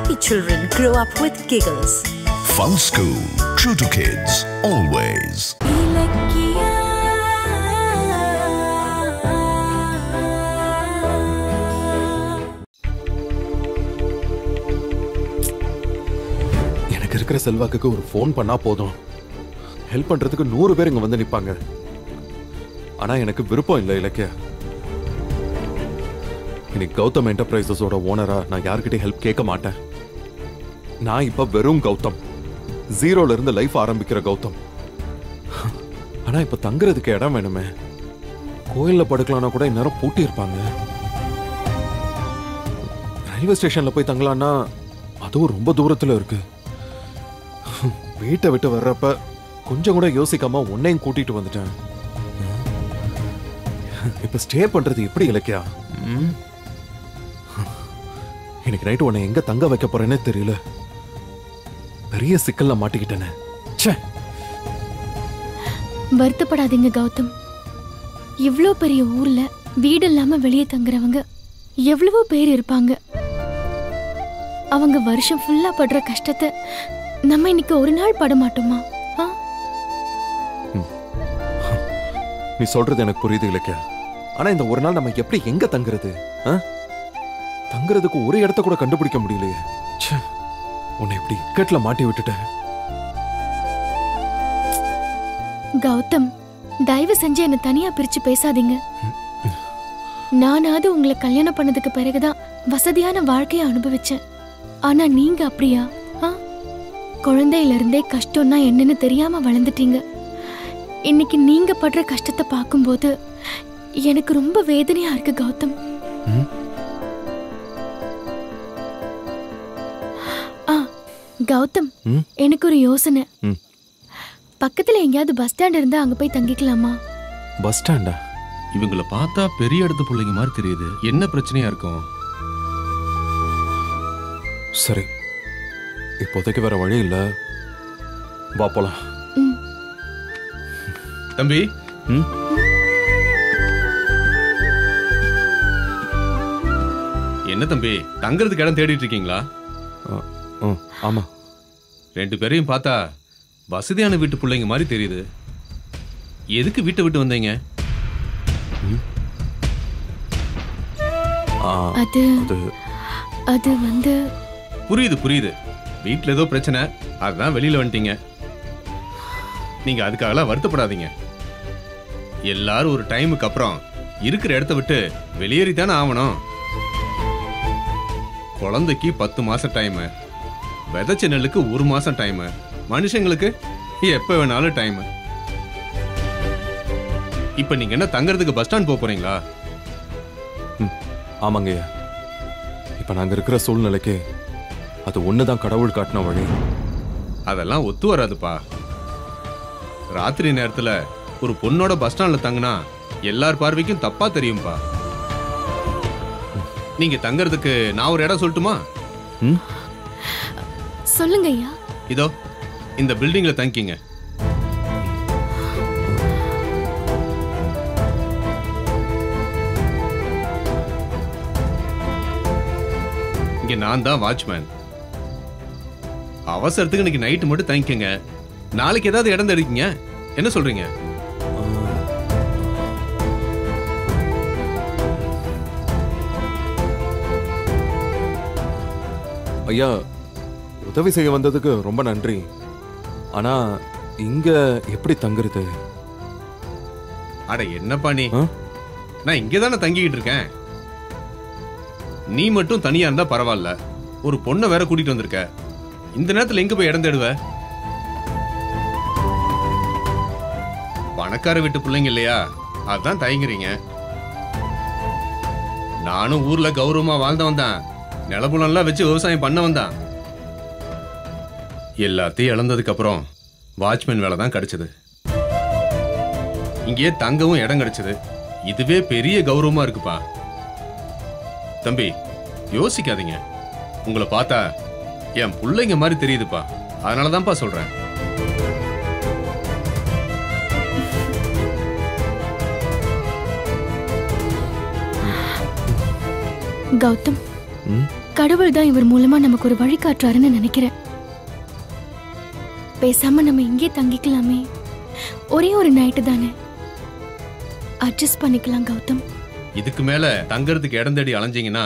Happy children grow up with giggles. Fun School. True to kids. Always. எனக்கு இருக்கிற செல்வாக்குக்கு ஒரு phone பண்ணா போதும். ஹெல்ப் பண்றதுக்கு 100 பேர் இங்க வந்து நிப்பாங்க. ஆனா எனக்கு விருப்பம் இல்லை இலக்கியா. இன்னைக்கு கௌதம் என்டர்பிரைசஸோட ஓனரா நான் யார்கிட்டயும் ஹெல்ப் கேட்க மாட்டேன். நான் இப்ப வெறும் கௌதம், ஜீரோல இருந்து லைஃப் ஆரம்பிக்கிற கௌதம். ஆனா இப்ப தங்குறதுக்கு இடம் வேணுமே. கோயில்ல படுக்கலாம்னா கூட இந்நேரம் பூட்டி இருப்பாங்க. ரயில்வே ஸ்டேஷன்ல போய் தங்கலாம்னா அதுவும் ரொம்ப தூரத்துல இருக்கு. வீட்டை விட்டு வர்றப்ப கொஞ்சம் கூட யோசிக்காம உன்னையும் கூட்டிட்டு வந்துட்டேன். இப்ப ஸ்டே பண்றது எப்படி இலக்கியா? இன்னைக்கு நைட்டு உன்னை எங்க தங்க வைக்க போறேன்னே தெரியல. பெரிய சிக்கல்ல மாட்டிக்கிட்டேனே. வருத்தப்படாதீங்க கௌதம். இவ்ளோ பெரிய ஊர்ல வீடு இல்லாம வெளியே தங்குறவங்க எவ்வளவோ பேர் இருப்பாங்க. அவங்க வருஷம் ஃபுல்லா படுற கஷ்டத்தை நம்ம இன்னைக்கு ஒரு நாள் பட மாட்டோமா? நீ சொல்றது எனக்கு புரியுது இலக்கியா. ஆனா இந்த ஒரு நாள் நம்ம எப்படி எங்க தங்குறது? தங்குறதுக்கு ஒரு இடத்த கூட கண்டுபிடிக்க முடியலையே. உன்னை எப்படி இக்கட்ல மாட்டி விட்டுட்டேன். கௌதம், தயவு செஞ்சு என்ன தனியா பிரிச்சு பேசாதீங்க. நானாவது உங்களை கல்யாணம் பண்ணதுக்கு பிறகுதான் வசதியான வாழ்க்கையை அனுபவிச்சேன். ஆனா நீங்க அப்படியா? குழந்தையில இருந்தே கஷ்டம்னா என்னன்னு தெரியாம வளர்ந்துட்டீங்க. இன்னைக்கு நீங்க படுற கஷ்டத்தை பார்க்கும்போது எனக்கு ரொம்ப வேதனையா இருக்கு கௌதம். கௌதம், எனக்கு ஒரு யோசனை. பக்கத்துல எங்கயாவது பஸ் ஸ்டாண்ட் இருந்தா அங்க போய் தங்கிக்கலாமா? பஸ் ஸ்டாண்டா? இவங்களை பார்த்தா பெரிய இடத்து பிள்ளைங்க மாதிரி தெரியுது. என்ன பிரச்சனையா இருக்கும்? சரி, இப்போதைக்கு வேற வழி இல்ல. வா போலாம். தம்பி, என்ன தம்பி தங்குறதுக்கு இடம் தேடிட்டு இருக்கீங்களா? ஆமா. 2 பேரையும் பார்த்தா வசதியான வீட்டு பிள்ளைங்க மாதிரி தெரியுது. எதுக்கு வீட்டை விட்டு வந்தீங்க? அது வந்து புரியுது. வீட்டுல ஏதோ பிரச்சனை, அதுதான் வெளியில வந்துட்டீங்க. நீங்க அதுக்காகலாம் வருத்தப்படாதீங்க. எல்லாரும் ஒரு டைமுக்கு அப்புறம் இருக்கிற இடத்த விட்டு வெளியேறித்தானே ஆகணும். குழந்தைக்கு 10 மாசம் டைம், விதைச்ச நெல்லுக்கு 1 மாசம் டைம், மனுஷங்களுக்கு எப்ப வேணாலும் டைம். இப்ப நீங்க என்ன தங்கறதுக்கு பஸ் ஸ்டாண்ட் போறீங்களா? ஆமாங்க. இப்ப நாங்க இருக்கிற சூழ்நிலைக்கு அது ஒண்ணுதான் கடவுள் காட்டின வழி. அதெல்லாம் ஒத்து வராதுப்பா. ராத்திரி நேரத்துல ஒரு பொண்ணோட பஸ் ஸ்டாண்ட்ல தங்கினா எல்லார் பார்வைக்கும் தப்பா தெரியும்பா. நீங்க தங்கறதுக்கு நான் ஒரு இடம் சொல்லட்டுமா? சொல்லுங்க ஐயா. இதோ இந்த பில்டிங்ல தங்கிங்க. இங்க நான் தான் வாட்ச்மேன். அவசரத்துக்கு இன்னைக்கு நைட்டு மட்டும் தங்கிக்கங்க. நாளைக்கு ஏதாவது இடம் தெரிவிக்கீங்க. என்ன சொல்றீங்க? ஐயா, உதவி செய்ய வந்ததுக்கு ரொம்ப நன்றி. ஆனா இங்க எப்படி தங்குறது? அட என்னப்பா நீ, நான் இங்கதானே தங்கிக்கிட்டு இருக்கேன். நீ மட்டும் தனியா இருந்தா பரவாயில்ல, ஒரு பொண்ணை வேற கூட்டிட்டு வந்திருக்க. இந்த நேரத்துல எங்க போய் இடம் தேடுவ? பணக்கார வீட்டு பிள்ளைங்க இல்லையா, அதான் தயங்குறீங்க. நானும் ஊர்ல கௌரவமா வாழ்ந்தவன் தான். நிலபுலம்லாம் வச்சு விவசாயம் பண்ணவன் தான். எல்லாத்தையும் இழந்ததுக்கு அப்புறம் வாட்ச்மேன் வேலை தான் கிடைச்சது. இங்கே தங்கவும் இடம் கிடைச்சது. இதுவே பெரிய கௌரவமா இருக்குப்பா. தம்பி யோசிக்காதீங்க. உங்களை பார்த்தா என் பிள்ளைங்க மாதிரி தெரியுதுப்பா. அதனாலதான்ப்பா சொல்றேன். கௌதம், கடவுள் தான் இவர் மூலமா நமக்கு ஒரு வழி காட்டுறாருன்னு நினைக்கிறேன். பேசாம நம்ம இங்கே தங்கிக்கலாமே, ஒரே ஒரு நைட்டு தானே, அட்ஜஸ்ட் பண்ணிக்கலாம் கௌதம். இதுக்கு மேல தங்கறதுக்கு இடம் தேடி அலைஞ்சீங்கன்னா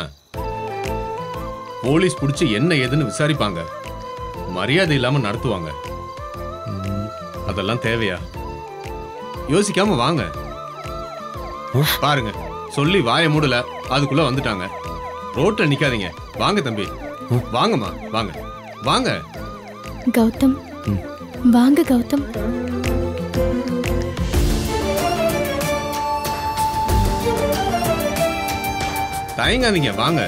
போலீஸ் புடிச்சு என்ன ஏதுன்னு விசாரிப்பாங்க, மரியாதை இல்லாம நடத்துவாங்க. அதெல்லாம் தேவையா? யோசிக்காம வாங்க. பாருங்க, சொல்லி வாயை மூடல, அதுக்குள்ள வந்துட்டாங்க. ரோட்ல நிக்காதீங்க, வாங்க தம்பி, வாங்கம்மா, வாங்க வாங்க. கௌதம், வாங்க கௌதம். தயங்காதீங்க, வாங்க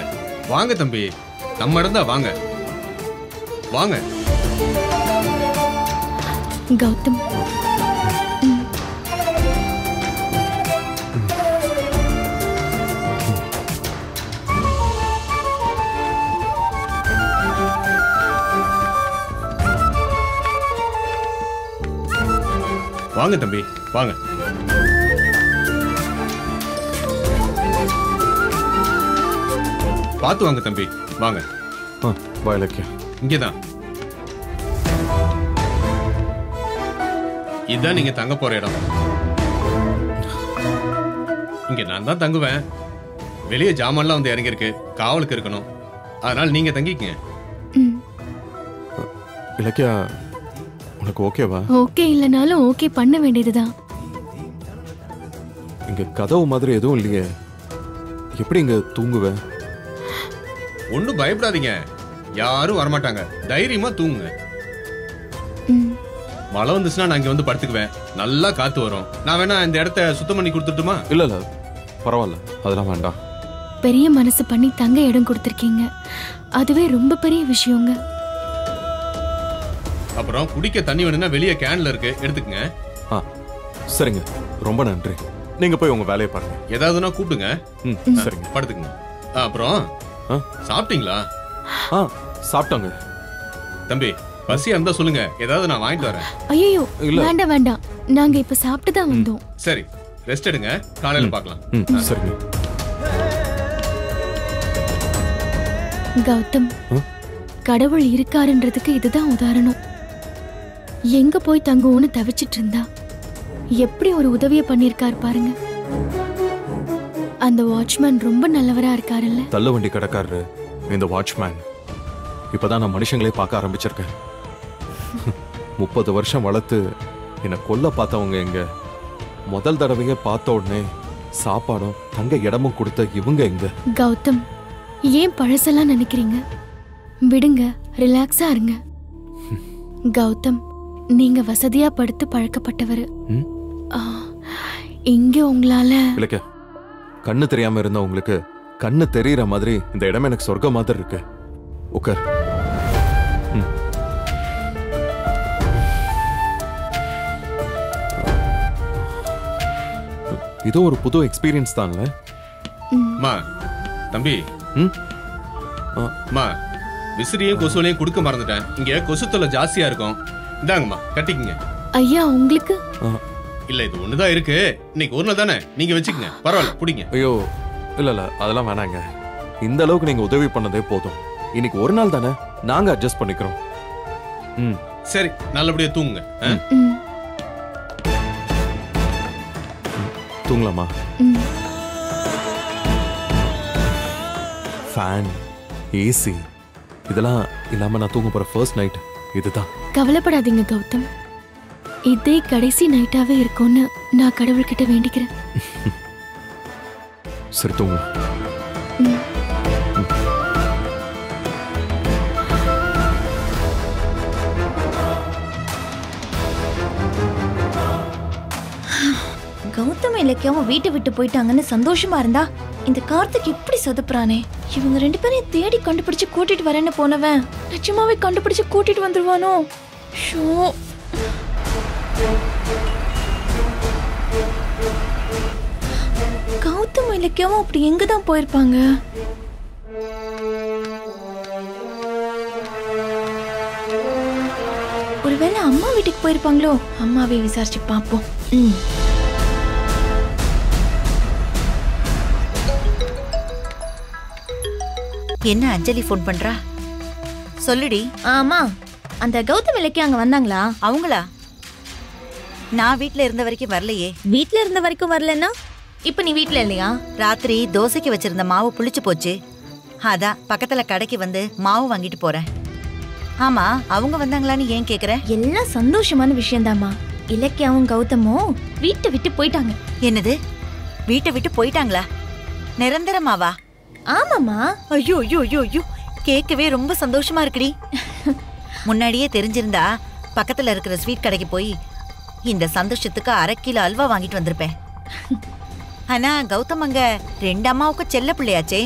வாங்க தம்பி, நம்ம இடம் தான், வாங்க வாங்க. கௌதம், வாங்க தம்பி, வாங்க. பார்த்து வாங்க தம்பி, வாங்க. வா இலக்கியா. இங்கதான். இதுதான் நீங்க தங்க போற இடம். இங்க நான் தான் தங்குவேன். வெளியே ஜாமான்லாம் வந்து இறங்கி இருக்கு, காவலுக்கு இருக்கணும். அதனால நீங்க தங்கிக்கங்க. இலக்கியா, உனக்கு ஓகேவா? ஓகே இல்லனாலும் ஓகே பண்ண வேண்டியதுதான். இங்க கதவு மாதிரி எதுவும் இல்லையே, எப்படி இங்க தூங்குவ? ஒன்னும் பயப்படாதீங்க, யாரும் வரமாட்டாங்க. தைரியமா தூங்குங்க. மழை வந்துச்சுன்னா நான் இங்க வந்து படுத்துக்குவேன். நல்லா காத்து வரும். நான் வேணா இந்த இடத்த சுத்தம் பண்ணி கொடுத்துட்டுமா? இல்ல இல்ல, பரவாயில்ல, அதெல்லாம் வேண்டாம். பெரிய மனசு பண்ணி தங்க இடம் கொடுத்திருக்கீங்க, அதுவே ரொம்ப பெரிய விஷயங்க. அப்புறம் குடிக்க தண்ணி வேணும்னா வெளியே கேன்ல இருக்கு, எடுத்துக்கங்க. சரிங்க, ரொம்ப நன்றி. நீங்க போய் உங்க வேலையை பாருங்க. ஏதாவதுன்னா கூப்பிடுங்க. சரிங்க, படுத்துக்குங்க. அப்புறம் சாப்பிட்டீங்களா? சாப்பிட்டாங்க. தம்பி, பசியா இருந்தா சொல்லுங்க, ஏதாவது நான் வாங்கிட்டு வரேன். ஐயோ வேண்டாம் வேண்டாம், நாங்க இப்ப சாப்பிட்டு தான் வந்தோம். சரி, ரெஸ்ட் எடுங்க, காலையில பார்க்கலாம். சரிங்க. கௌதம், கடவுள் இருக்காருன்றதுக்கு இதுதான் உதாரணம். எங்க போய் தங்குவோன்னு தவிச்சிட்டு இருந்தா எப்படி ஒரு உதவியை பண்ணிருக்காரு பாருங்க. அந்த வாட்ச்மேன் ரொம்ப நல்லவரா இருக்காருல்ல. தள்ளு வண்டி கடைக்காரரு இந்த வாட்ச்மேன். இப்பதான் நான் மனுஷங்களே பார்க்க ஆரம்பிச்சிருக்கேன். 30 வருஷம் வளர்த்து என்னை கொல்ல பார்த்தவங்க எங்க, முதல் தடவையே பார்த்த உடனே சாப்பாடும் தங்க இடமும் கொடுத்த இவங்க எங்க? கௌதம், ஏன் பழசெல்லாம் நினைக்கிறீங்க? விடுங்க, ரிலாக்ஸா இருங்க. கௌதம், நீங்க வசதியா படுத்து பழக்கப்பட்டவர். இங்க உங்களால இல்லக்க, கண்ணு தெரியாம இருந்த உங்களுக்கு கண்ணு தெரியற மாதிரி இந்த இடம் எனக்கு சொர்க்க மாதிரி இருக்கு. உட்கார். இது ஒரு புது எக்ஸ்பீரியன்ஸ் தான்ல. மா தம்பி, மா விசிறியும் கொசுவலையும் கொடுக்க மறந்துட்டேன். இங்க கொசுத்தொல்லை ஜாஸ்தியா இருக்கும். இந்தாங்கம்மா, கட்டிக்கங்க. ஐயா உங்களுக்கு? இல்ல, இது ஒண்ணுதான் இருக்கு. இன்னைக்கு ஒரு நாள் தானே, நீங்க வச்சுக்கங்க, பரவாயில்ல, புடிங்க. ஐயோ இல்ல இல்ல, அதெல்லாம் வேணாங்க. இந்த அளவுக்கு நீங்க உதவி பண்ணதே போதும். இன்னைக்கு ஒரு நாள் தானே, நாங்க அட்ஜஸ்ட் பண்ணிக்கிறோம். சரி, நல்லபடியா தூங்குங்க. தூங்கலாமா? ஃபேன், ஏசி இதெல்லாம் இல்லாம நான் தூங்க போற ஃபர்ஸ்ட் நைட் இதுதான். கவலைப்படாதீங்க கௌதம், இதே கடைசி நைட்டாவே இருக்கும்னு நான் கடவுள்கிட்ட வேண்டிக்கிறேன். சரி, தூங்க. கௌதம் இலக்கியாவும் வீட்டை விட்டு போயிட்டாங்கன்னு சந்தோஷமா இருந்தா இந்த கார்த்திக் இப்படி சொதப்புறானே. இவங்க 2 பேரையும் தேடி கண்டுபிடிச்சு கூட்டிட்டு வரேன்னு போனவன் நிச்சயமாவே கண்டுபிடிச்சு கூட்டிட்டு வந்துருவானோ? ஷோ, கௌதம் இலக்கியாவும் அப்படி எங்கதான் போயிருப்பாங்க? ஒருவேளை அம்மா வீட்டுக்கு போயிருப்பாங்களோ? அம்மாவே விசாரிச்சு பாப்போம். என்ன அஞ்சலி ஃபோன் பண்றா? சொல்லுடி. ஆமா, அந்த கௌதம் இலக்கியா அங்க வந்தாங்களா? அவங்களா? நான் வீட்ல இருந்த வரைக்கும் வரலையே. வீட்ல இருந்த வரைக்கும் வரலன்னா இப்ப நீ வீட்ல இல்லையா? ராத்திரி தோசைக்கு வச்சிருந்த மாவு புளிச்சு போச்சு. அதான் பக்கத்துல கடைக்கு வந்து மாவு வாங்கிட்டு போறேன். ஆமா, அவங்க வந்தாங்களான்னு ஏன் கேக்குற? எல்லாம் சந்தோஷமான விஷயம்தாம்மா. இலக்கியாவும் கௌதமும் வீட்டை விட்டு போயிட்டாங்க. என்னது, வீட்டை விட்டு போயிட்டாங்களா? நிரந்தரமாவா? ஆமாமா. ஐயோ ஐயோ ஐயோ ஐயோ, கேட்கவே ரொம்ப சந்தோஷமா இருக்குடி. முன்னாடியே தெரிஞ்சிருந்தா பக்கத்துல இருக்கிற ஸ்வீட் கடைக்கு போய் இந்த சந்தோஷத்துக்கு 1/2 கிலோ அல்வா வாங்கிட்டு வந்திருப்பேன். ஆனா கௌதம் அங்க 2 அம்மாவுக்கு செல்ல பிள்ளையாச்சே.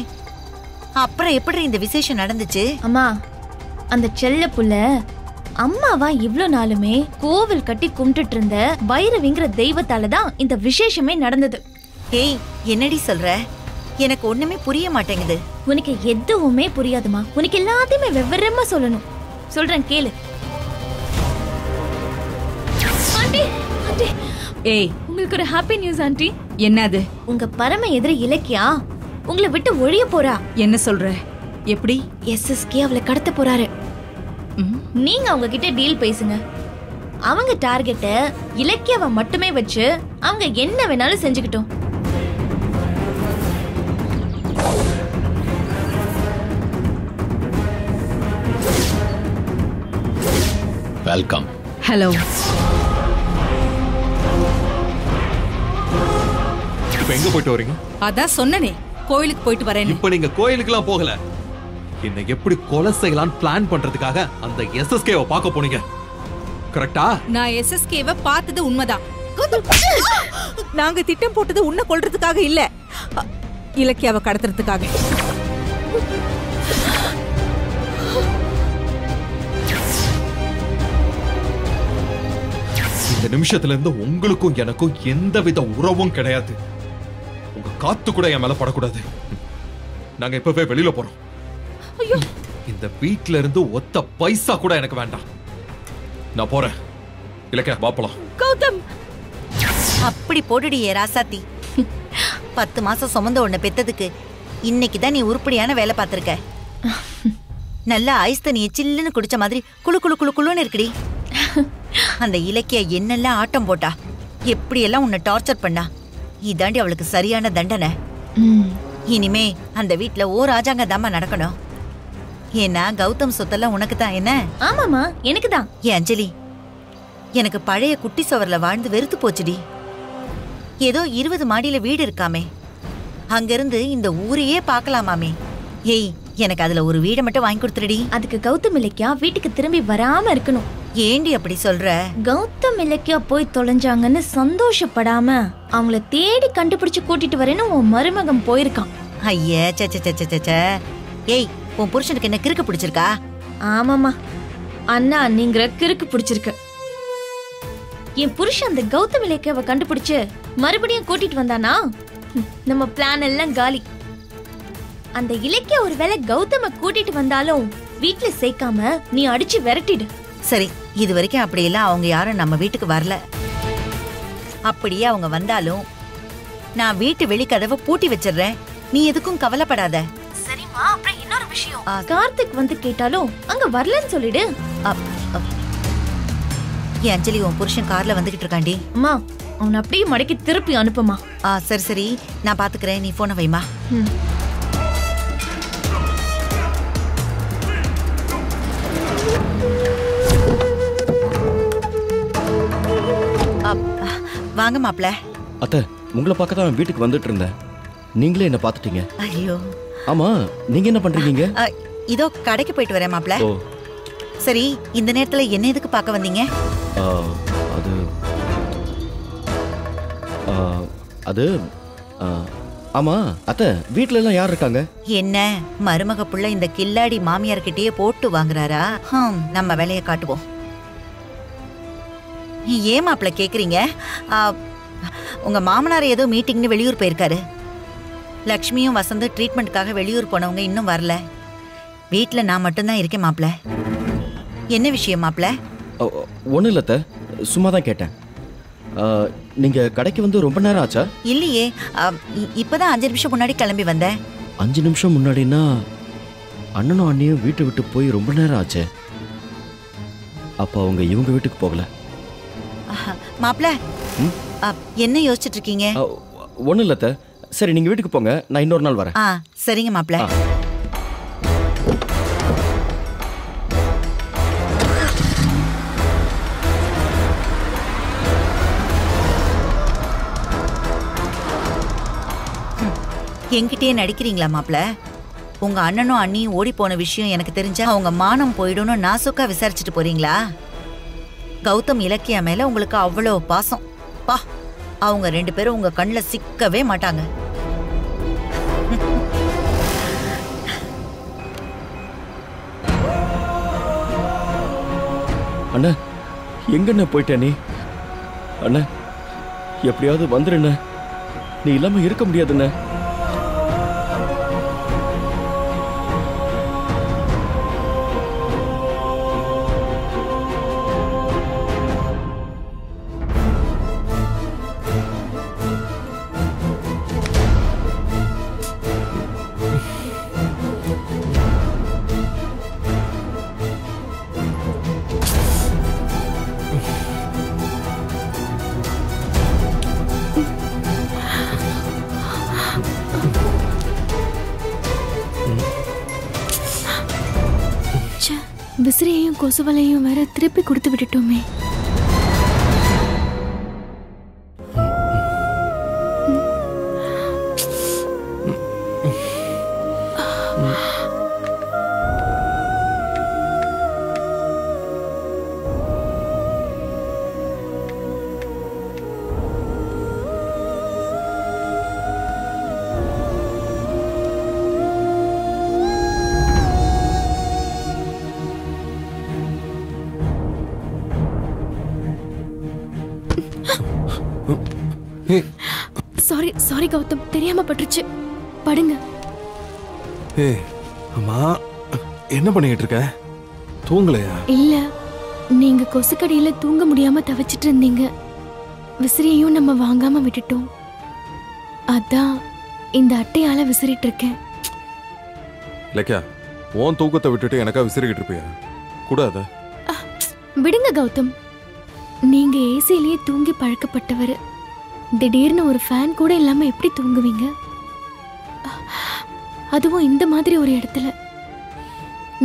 அப்புறம் எப்படி இந்த விசேஷம் நடந்துச்சு? அம்மா, அந்த செல்ல புள்ள அம்மாவா இவ்ளோ நாளுமே கோவில் கட்டி கும்பிட்டுட்டு இருந்த பைரவிங்கிற தெய்வத்தால தான் இந்த விசேஷமே நடந்தது. ஏய், என்னடி சொல்ற? எனக்கு ஒண்ணுமே புரிய மாட்டேங்குது. உனக்கு எதுவுமே புரியாதுமா. உனக்கு எல்லாத்தையுமே விவரமா சொல்லணும். சொல்றேன் கேளு. ஆண்டி, ஆண்டி, ஏய், உங்களுக்கு ஒரு ஹாப்பி நியூஸ் ஆண்டி. என்னது? உங்க பரம எதிரி இலக்கியா உங்களை விட்டு ஒழிய போறா. என்ன சொல்ற? எப்படி? SSK அவளை கடத்த போறாரு. நீங்க அவங்க கிட்ட டீல் பேசுங்க. அவங்க டார்கெட்ட இலக்கியாவை மட்டுமே வச்சு அவங்க என்ன வேணாலும் செஞ்சுக்கிட்டோம். வெல்கம். ஹலோ. இப்ப எங்க போயிட்டு வரீங்க? அதான் சொன்னனே, கோயிலுக்கு போயிட்டு வரேன்னு. இப்ப நீங்க கோயிலுக்குலாம் போகல. என்ன எப்படி கொலை செய்யலாம்னு பிளான் பண்றதுக்காக அந்த SSKவை பார்க்க போனீங்க. கரெக்டா? நான் SSKவை பார்த்தது உண்மைதான். நாங்க திட்டம் போட்டது உன்னை கொல்றதுக்காக இல்ல, இலக்கியாவை கடத்துறதுக்காக. இந்த நிமிஷத்துல இருந்து உங்களுக்கும் எனக்கும் எந்தவித உறவும் கிடையாது. உங்க காத்து கூட என் மேல படக்கூடாது. நாங்க இப்பவே வெளியில போறோம். இந்த வீட்ல இருந்து ஒத்த பைசா கூட எனக்கு வேண்டாம். நான் போறேன். இலக்கியா, வாப்பலாம். கௌதம், அப்படி போடுடி ஏ ராசாத்தி. 10 மாசம் சுமந்த உன்னை பெத்ததுக்கு இன்னைக்குதான் நீ உருப்படியான வேலை பார்த்திருக்க. நல்லா ஐஸ் தண்ணியை சில்லுன்னு குடிச்ச மாதிரி குளு குளு குளு குளுன்னு இருக்குடி. அந்த இலக்கிய என்னெல்லாம் ஆட்டம் போட்டா, எப்படியெல்லாம் உன்னை டார்ச்சர் பண்ணா, இதாண்டி அவளுக்கு சரியான தண்டனை. இனிமே அந்த வீட்டுல ராஜாங்க தாமா நடக்கணும். ஏன்னா கௌதம் சொத்தெல்லாம் உனக்கு தான். என்ன? ஆமாமா, எனக்கு தான். ஏன் அஞ்சலி, எனக்கு பழைய குட்டி சுவர்ல வாழ்ந்து வெறுத்து போச்சுடி. ஏதோ 20 மாடியில வீடு இருக்காமே, அங்கிருந்து இந்த ஊரையே பார்க்கலாமாமே. ஏய், எனக்கு அதுல ஒரு வீடை மட்டும் வாங்கி கொடுத்துருடி. அதுக்கு கௌதம் இலக்கியா வீட்டுக்கு திரும்பி வராம இருக்கணும். ஏண்டி அப்படி சொல்ற? கௌதம் இலக்கியா போய் தொலைஞ்சாங்கன்னு சந்தோஷப்படாம அவங்கள தேடி கண்டுபிடிச்சு கூட்டிட்டு வரேன்னு உன் மருமகன் போயிருக்கான். ஐயே, சே. ஏய், உன் புருஷனுக்கு என்ன கிறுக்கு பிடிச்சிருக்கா? ஆமாமா, அண்ணா நீங்கிற கிறுக்கு பிடிச்சிருக்கு. என் புருஷன் அந்த கௌதம் இலக்கியாவை கண்டுபிடிச்சு மறுபடியும் கூட்டிட்டு வந்தானா நம்ம பிளான் எல்லாம் காலி. அந்த இலக்கியா ஒருவேளை கௌதம கூட்டிட்டு வந்தாலும் வீட்டுல சேர்க்காம நீ அடிச்சு விரட்டிடு. சரி, இது வரைக்கும் அப்படியெல்லாம் அவங்க யாரும் நம்ம வீட்டுக்கு வரல. அப்படியே அவங்க வந்தாலும் நான் வீட்டு வெளிக்கதவை பூட்டி வச்சிடுறேன். நீ எதுக்கும் கவலைப்படாத. சரிமா, அப்புறம் இன்னொரு விஷயம், கார்த்திக் வந்து கேட்டாலும் அங்க வரலன்னு சொல்லிடு. ஏன் அஞ்சலி, உன் புருஷன் கார்ல வந்துகிட்டு இருக்காண்டி. அம்மா, அவனை அப்படியே மடக்கி திருப்பி அனுப்புமா. சரி, நான் பாத்துக்கிறேன். நீ போன வைமா. வாங்க மாப்ள. அத்தை, உங்களை பார்க்க தான் வீட்டுக்கு வந்துட்டு இருந்தேன். நீங்களே என்ன பார்த்துட்டீங்க. ஐயோ. ஆமா, நீங்க என்ன பண்றீங்க? இதோ கடைக்கு போயிட்டு வரேன் மாப்ள. சரி, இந்த நேரத்துல என்ன எதுக்கு பார்க்க வந்தீங்க? அது ஆமா அத்தை, வீட்ல எல்லாம் யார் இருக்காங்க? என்ன மருமக புள்ள இந்த கில்லாடி மாமியார் கிட்டயே போட்டு வாங்குறாரா? நம்ம வேலையை காட்டுவோம். ஏன் மாப்ள கேக்குறீங்க? உங்க மாமனார் ஏதோ மீட்டிங்னு வெளியூர் போயிருக்காரு. லக்ஷ்மியும் வசந்து ட்ரீட்மெண்ட்காக வெளியூர் போனவங்க இன்னும் வரல. வீட்டுல நான் மட்டும்தான் இருக்கேன் மாப்ள. என்ன விஷயம் மாப்ள? ஒன்றும் இல்லை அத்தை, சும்மா தான் கேட்டேன். நீங்க கடைக்கு வந்து ரொம்ப நேரம் ஆச்சா? இல்லையே, இப்பதான் 5 நிமிஷம் முன்னாடி கிளம்பி வந்தேன். 5 நிமிஷம் முன்னாடினா அண்ணனும் அண்ணியும் வீட்டை விட்டு போய் ரொம்ப நேரம் ஆச்சு. அப்போ அவங்க இவங்க வீட்டுக்கு போகல. மாப்ள என்ன யோசிச்சுட்டு இருக்கீங்க? ஒன்றும் இல்லத்த. சரி நீங்கள் வீட்டுக்கு போங்க, நான் இன்னொரு நாள் வரேன். சரிங்க மாப்ள. என்கிட்டயே நடிக்கிறீங்களா மாப்ள? உங்க அண்ணனும் அண்ணியும் ஓடி போன விஷயம் எனக்கு தெரிஞ்சா அவங்க மானம் போயிடும்னு நாசுக்கா விசாரிச்சுட்டு போறீங்களா? கௌதம் இலக்கியா மேல உங்களுக்கு அவ்வளோ பாசம். பா, அவங்க 2 பேரும் உங்க கண்ணில் சிக்கவே மாட்டாங்க. அண்ணா, எங்கண்ணா போயிட்ட நீ? அண்ணா, எப்படியாவது வந்துருண்ண. நீ இல்லாம இருக்க முடியாதுண்ண. விசிறியையும் கொசுவலையும் வேற திருப்பி கொடுத்து விட்டுட்டோமே. சாரி கௌதம், தெரியாம பட்டுருச்சு. படுங்க. அம்மா, என்ன பண்ணிட்டு இருக்க? தூங்கலையா? இல்ல, நீங்க கொசுக்கடியில தூங்க முடியாம தவிச்சிட்டு இருந்தீங்க. விசிறியையும் நம்ம வாங்காம விட்டுட்டோம். அதான் இந்த அட்டையால விசிறிட்டு இருக்கேன். இலக்கியா, உன் தூக்கத்தை விட்டுட்டு எனக்கா விசிறிக்கிட்டு இருப்பியா? கூடாத. விடுங்க கௌதம், நீங்க ஏசிலேயே தூங்கி பழக்கப்பட்டவர். திடீர்னு ஒரு ஃபேன் கூட இல்லாம எப்படி தூங்குவீங்க? அதுவும் இந்த மாதிரி ஒரு இடத்துல.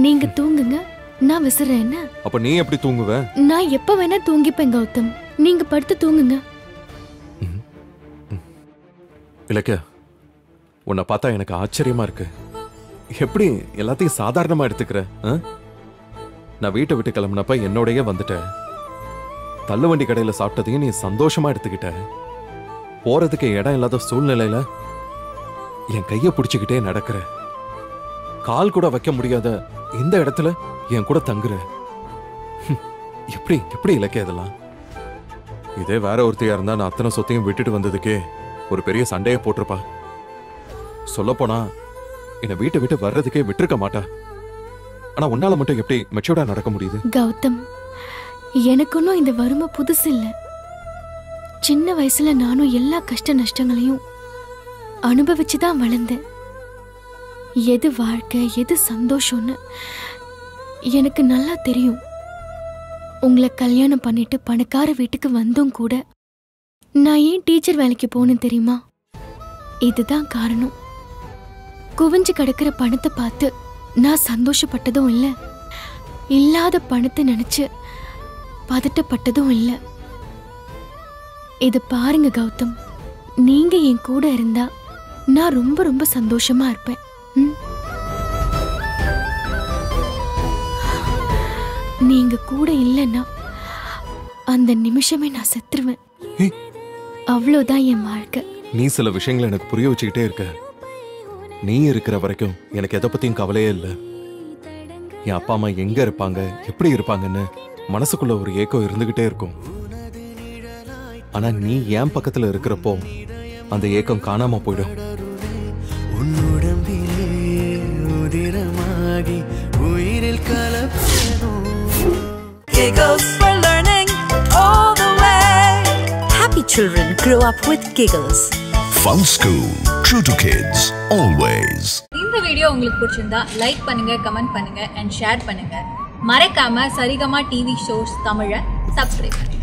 நீங்க தூங்குங்க, நான் விசிறேன். என்ன? அப்ப நீ எப்படி தூங்குவ? நான் எப்ப வேணா தூங்கிப்பேன் கௌதம், நீங்க படுத்து தூங்குங்க. இலக்கியா, உன்னை பார்த்தா எனக்கு ஆச்சரியமா இருக்கு. எப்படி எல்லாத்தையும் சாதாரணமா எடுத்துக்கிற? நான் வீட்டை விட்டு கிளம்புனப்ப என்னோடய வந்துட்டேன். தள்ளுவண்டி கடையில சாப்பிட்டதையும் நீ சந்தோஷமா எடுத்துக்கிட்ட. போறதுக்கு இடம் இல்லாத சூழ்நிலையில என் கைய பிடிச்சுக்கிட்டே நடக்கிற. கால் கூட வைக்க முடியாத இந்த இடத்துல என் கூட தங்குற. எப்படி எப்படி இலக்கிய இதெல்லாம்? இதே வேற ஒருத்தையா இருந்தா நான் அத்தனை சொத்தையும் விட்டுட்டு வந்ததுக்கே ஒரு பெரிய சண்டையை போட்டிருப்பா. சொல்லப்போனா என்னை வீட்டை விட்டு வர்றதுக்கே விட்டுருக்க மாட்டா. ஆனா உன்னால மட்டும் எப்படி மெச்சூர்டா நடக்க முடியுது? கௌதம், எனக்கு ஒன்னும் இந்த வறுமை புதுசு இல்ல. சின்ன வயசுல நானும் எல்லா கஷ்ட நஷ்டங்களையும் அனுபவிச்சுதான் வளர்ந்தேன். எது வாழ்க்கை, எது சந்தோஷம்னு எனக்கு நல்லா தெரியும். உங்களை கல்யாணம் பண்ணிட்டு பணக்கார வீட்டுக்கு வந்தும் கூட நான் ஏன் டீச்சர் வேலைக்கு போனேன் தெரியுமா? இதுதான் காரணம். குவிஞ்சு கிடக்கிற பணத்தை பார்த்து நான் சந்தோஷப்பட்டதும் இல்லை, இல்லாத பணத்தை நினைச்சு பதட்டப்பட்டதும் இல்லை. இது பாருங்க கௌதம், நீங்க என் கூட இருந்தா நான் ரொம்ப ரொம்ப சந்தோஷமா இருப்பேன். நீங்க கூட இல்லைன்னா அந்த நிமிஷமே நான் செத்துருவேன். அவ்வளவுதான் என் வாழ்க்கை. நீ சில விஷயங்களை எனக்கு புரிய வச்சுக்கிட்டே இருக்க. நீ இருக்கிற வரைக்கும் எனக்கு எதை பத்தியும் கவலையே இல்லை. என் அப்பா அம்மா எங்க இருப்பாங்க, எப்படி இருப்பாங்கன்னு மனசுக்குள்ள ஒரு ஏக்கம் இருந்துகிட்டே இருக்கும். ஆனா நீ என் பக்கத்துல இருக்கிறப்போ அந்த ஏக்கம் காணாம போயிடும். Giggles for learning all the way. Happy children grow up with giggles. Fun School, true to kids, always. இந்த வீடியோ உங்களுக்கு பிடிச்சிருந்தா லைக் பண்ணுங்க, கமெண்ட் பண்ணுங்க அண்ட் ஷேர் பண்ணுங்க. மறக்காம சரிகமா டிவி ஷோஸ் தமிழை சப்ஸ்கிரைப் பண்ணுங்க.